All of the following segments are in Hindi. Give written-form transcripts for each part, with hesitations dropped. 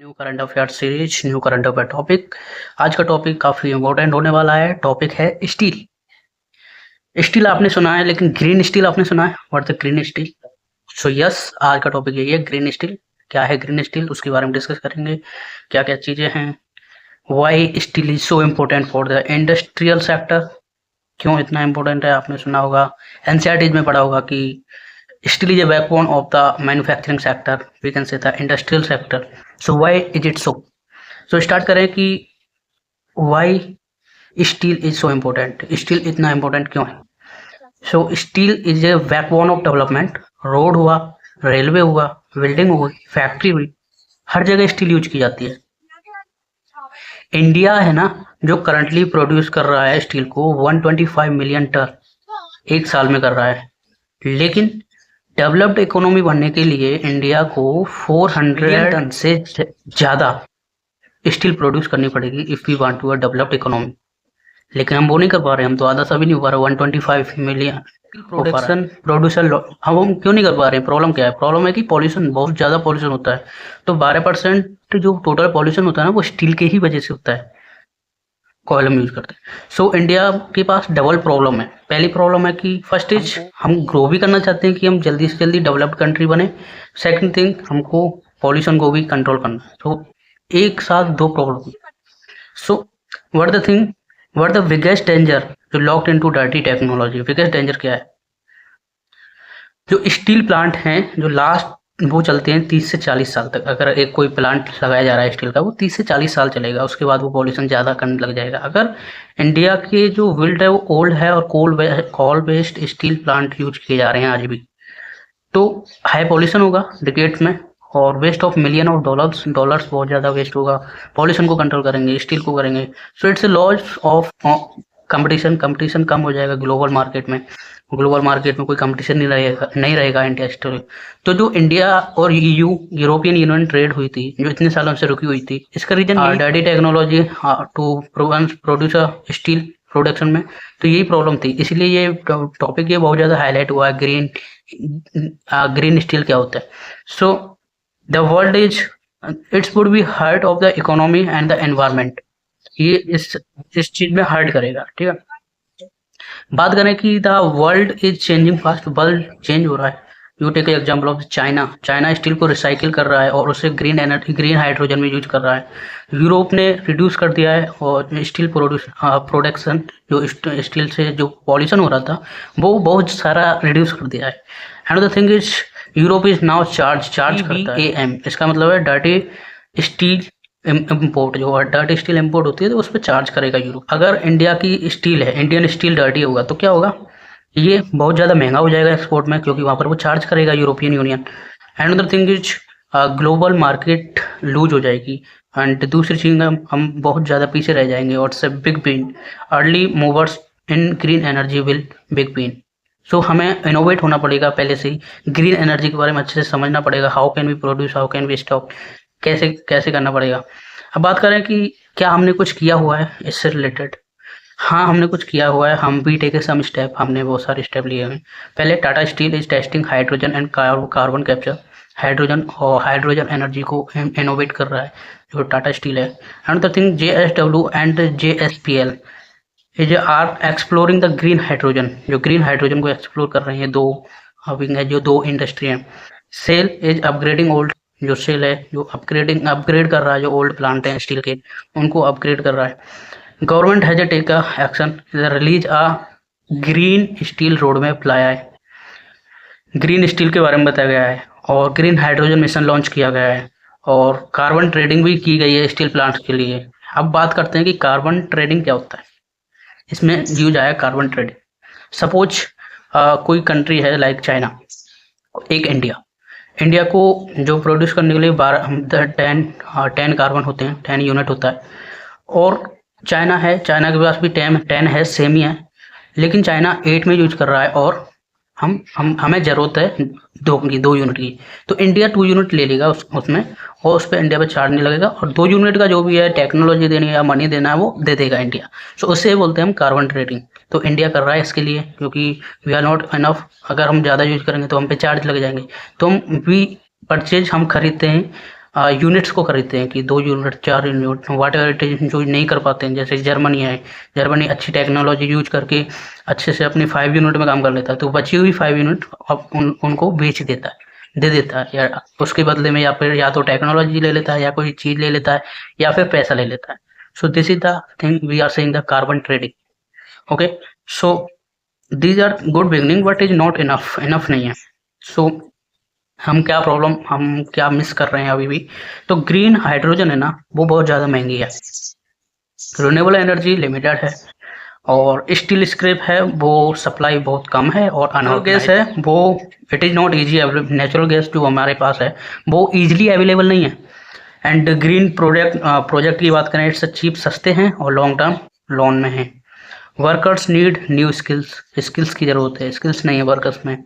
New current affair series, new current affair topic. आज का टॉपिक काफी इंपॉर्टेंट होने वाला है। टॉपिक है स्टील। स्टील आपने सुना है, लेकिन ग्रीन स्टील आपने सुना है? What the green steel? So yes, आज का टॉपिक यही है, ग्रीन स्टील। क्या है ग्रीन स्टील, उसके बारे में डिस्कस करेंगे। क्या क्या चीजें हैं, why steel is so important for the industrial sector, क्यों इतना इम्पोर्टेंट है। आपने सुना होगा, एनसीईआरटी में पढ़ा होगा कि steel is a backbone of the manufacturing sector, we can say the industrial sector. So why is it so? So start करें कि why steel is so important, steel इतना important क्यों है। So steel is a backbone of development। Road हुआ, रेलवे हुआ, बिल्डिंग हुई, फैक्ट्री हुई, हर जगह स्टील यूज की जाती है। इंडिया है ना, जो करंटली प्रोड्यूस कर रहा है स्टील को 125 मिलियन टन एक साल में कर रहा है, लेकिन डेवलप्ड इकोनॉमी बनने के लिए इंडिया को 400 टन से ज़्यादा स्टील प्रोड्यूस करनी पड़ेगी if we want to a developed economy. लेकिन हम वो नहीं कर पा रहे, हम तो आधा सा भी नहीं हो पा रहे। 125 मिलियन प्रोडक्शन प्रोड्यूसर हम क्यों नहीं कर पा रहे हैं? प्रॉब्लम क्या है? प्रॉब्लम है कि पॉल्यूशन, बहुत ज़्यादा पॉल्यूशन होता है। तो 12% जो टोटल पॉल्यूशन होता है ना, वो स्टील के ही वजह से होता है, कोयल हम यूज करते हैं। सो इंडिया के पास डबल प्रॉब्लम है। पहली प्रॉब्लम है कि फर्स्ट इज हम ग्रो भी करना चाहते हैं कि हम जल्दी से जल्दी डेवलप्ड कंट्री बने। सेकंड थिंग, हमको पॉल्यूशन को भी कंट्रोल करना है। तो एक साथ दो problem. So what the thing, what the biggest danger जो locked into dirty technology. Biggest danger क्या है? जो स्टील प्लांट हैं, जो लास्ट वो चलते हैं 30 से 40 साल तक। अगर एक कोई प्लांट लगाया जा रहा है स्टील का, वो 30 से 40 साल चलेगा, उसके बाद वो पॉल्यूशन ज़्यादा करने लग जाएगा। अगर इंडिया के जो विल्ड है वो ओल्ड है और coal based steel plant use किए जा रहे हैं आज भी, तो हाई पॉल्यूशन होगा डिकेट्स में, और waste of million of dollars बहुत ज़्यादा वेस्ट होगा। पॉल्यूशन को कंट्रोल करेंगे, स्टील को करेंगे, so it's a loss of competition कम हो जाएगा ग्लोबल मार्केट में। ग्लोबल मार्केट में कोई कंपटीशन नहीं रहेगा इंडिया स्टील। तो जो इंडिया और यूरोपियन यूनियन ट्रेड हुई थी, जो इतने सालों से रुकी हुई थी, इसका reason dirty technology to produce steel production में, तो यही प्रॉब्लम थी। इसलिए ये टॉपिक ये बहुत ज़्यादा हाईलाइट हुआ है, ग्रीन स्टील क्या होता है। So the world is, it's would be hurt of the economy and the environment. ये इस चीज में हर्ट करेगा, ठीक है। बात करें कि the world is changing fast, world change हो रहा है। You take example of China steel को रिसाइकिल कर रहा है और उसे ग्रीन हाइड्रोजन में यूज कर रहा है। यूरोप ने रिड्यूस कर दिया है और स्टील प्रोडक्शन, जो स्टील से जो पॉल्यूशन हो रहा था, वो बहुत सारा रिड्यूस कर दिया है। And the thing is, Europe is now charge करता है AM, इसका मतलब है डर्टी स्टील इम्पोर्ट, जो डर्टी स्टील इम्पोर्ट होती है तो उस पर चार्ज करेगा यूरोप। अगर इंडिया की स्टील है, इंडियन स्टील डर्टी होगा तो क्या होगा? ये बहुत ज़्यादा महंगा हो जाएगा एक्सपोर्ट में, क्योंकि वहाँ पर वो चार्ज करेगा European Union. And other thing is, global market loose हो जाएगी। एंड दूसरी चीज़, हम बहुत ज़्यादा पीछे रह जाएंगे। और से big pain, early movers in green energy will big pain. So हमें इनोवेट होना पड़ेगा पहले से ही, ग्रीन एनर्जी के बारे में अच्छे से समझना पड़ेगा। How can we produce, how can we stock, कैसे कैसे करना पड़ेगा। अब बात करें कि क्या हमने कुछ किया हुआ है इससे रिलेटेड। हाँ, हमने कुछ किया हुआ है, हम भी टेके सम स्टेप, हमने बहुत सारे स्टेप लिए हैं। पहले Tata steel is testing hydrogen and carbon capture, hydrogen energy को इनोवेट कर रहा है जो टाटा स्टील है। Another thing, JSW and JSPL is are exploring the green hydrogen, जो ग्रीन हाइड्रोजन को एक्सप्लोर कर रहे हैं। दो विंग है, जो दो इंडस्ट्री हैं। सेल इज अपग्रेडिंग ओल्ड, जो सेल है जो अपग्रेड कर रहा है, जो ओल्ड प्लांट हैं स्टील के उनको अपग्रेड कर रहा है। Government has take action, release a green steel road map लाया है। ग्रीन स्टील के बारे में बताया गया है और ग्रीन हाइड्रोजन मिशन लॉन्च किया गया है और कार्बन ट्रेडिंग भी की गई है स्टील प्लांट्स के लिए। अब बात करते हैं कि कार्बन ट्रेडिंग क्या होता है। इसमें यूज आया कार्बन ट्रेडिंग। सपोज कोई कंट्री है लाइक चाइना, एक इंडिया को जो प्रोड्यूस करने के लिए 10 कार्बन होते हैं, 10 यूनिट होता है। और चाइना है, चाइना के पास भी 10 है, सेम ही है, लेकिन चाइना 8 में यूज कर रहा है और हमें ज़रूरत है 2 यूनिट की। तो इंडिया 2 यूनिट ले लेगा उसमें, और उस पर इंडिया पे चार्ज नहीं लगेगा, और 2 यूनिट का जो भी है टेक्नोलॉजी देनी है या मनी देना है वो दे देगा इंडिया। सो उससे बोलते हैं हम कार्बन ट्रेडिंग। तो इंडिया कर रहा है इसके लिए, क्योंकि वी आर नॉट इनफ, अगर हम ज़्यादा यूज करेंगे तो हम पे चार्ज लग जाएंगे। तो हम भी परचेज हम खरीदते हैं यूनिट्स को खरीदते हैं कि 2 unit 4 unit whatever it is, जो नहीं कर पाते हैं। जैसे जर्मनी है, जर्मनी अच्छी टेक्नोलॉजी यूज करके अच्छे से अपनी 5 यूनिट में काम कर लेता है, तो बची हुई 5 यूनिट अब उनको बेच देता है, दे देता है, या उसके बदले में या फिर या तो टेक्नोलॉजी ले लेता है या कोई चीज ले लेता है या फिर पैसा ले लेता है। So this is the thing we are saying the carbon trading. Okay, so these are good beginning but is not enough, enough नहीं है। सो हम क्या मिस कर रहे हैं अभी भी, तो ग्रीन हाइड्रोजन है ना, वो बहुत ज़्यादा महंगी है, रिन्यूएबल एनर्जी लिमिटेड है, और स्टील स्क्रैप है वो सप्लाई बहुत कम है, और अनऑर्गेनाइज्ड गैस है वो it is not easy available. Natural gas जो हमारे पास है वो ईजिली अवेलेबल नहीं है। एंड ग्रीन प्रोजेक्ट की बात करें, इट्स चीप, सस्ते हैं और लॉन्ग टर्म लोन में है। Workers need new skills, skills की ज़रूरत है, स्किल्स नहीं है वर्कर्स में।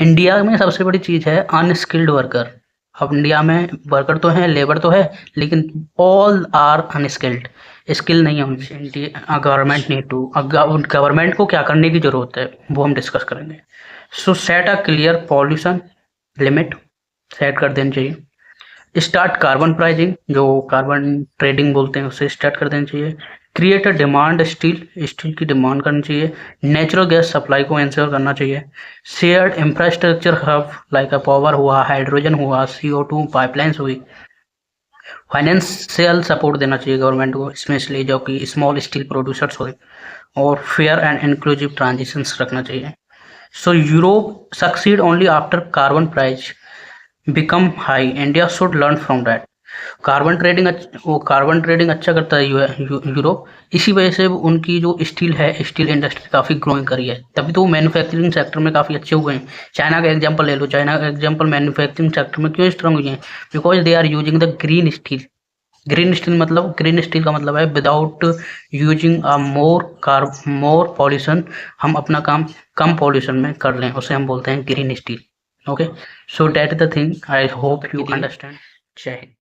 इंडिया में सबसे बड़ी चीज़ है अनस्किल्ड वर्कर। अब इंडिया में वर्कर तो हैं, लेबर तो है, लेकिन ऑल आर अनस्किल्ड, स्किल नहीं है उनमें। गवर्नमेंट नीड टू, गवर्नमेंट को क्या करने की ज़रूरत है वो हम डिस्कस करेंगे। सो set a clear pollution limit, set कर देनी चाहिए। स्टार्ट कार्बन प्राइजिंग, जो कार्बन ट्रेडिंग बोलते हैं, उसे स्टार्ट कर देना चाहिए। क्रिएट अ डिमांड, स्टील की डिमांड करनी चाहिए। नेचुरल गैस सप्लाई को इंश्योर करना चाहिए। Shared infrastructure hub like a power हुआ, हाइड्रोजन हुआ, CO2 पाइपलाइंस हुई। फाइनेंशियल सपोर्ट देना चाहिए गवर्नमेंट को, स्पेशली जो कि स्मॉल स्टील प्रोड्यूसर्स हुए, और फेयर एंड इंक्लूसिव ट्रांजिशंस रखना चाहिए। So Europe succeed only after carbon price become high, India should learn from that. Carbon trading अच्छा करता है यूरोप, इसी वजह से उनकी जो स्टील है, स्टील इंडस्ट्री काफ़ी ग्रोइंग करी है, तभी तो मैन्युफैक्चरिंग सेक्टर में काफ़ी अच्छे हुए हैं। चाइना का एग्जांपल ले लो, चाइना का एग्जांपल मैन्युफैक्चरिंग सेक्टर में क्यों स्ट्रांग हुई है, because they are using the green steel. Green steel का मतलब है without using a more pollution, हम अपना काम कम पॉल्यूशन में कर लें, उसे हम बोलते हैं green steel. Okay, so that is the thing, I hope you understand. जय हिंद।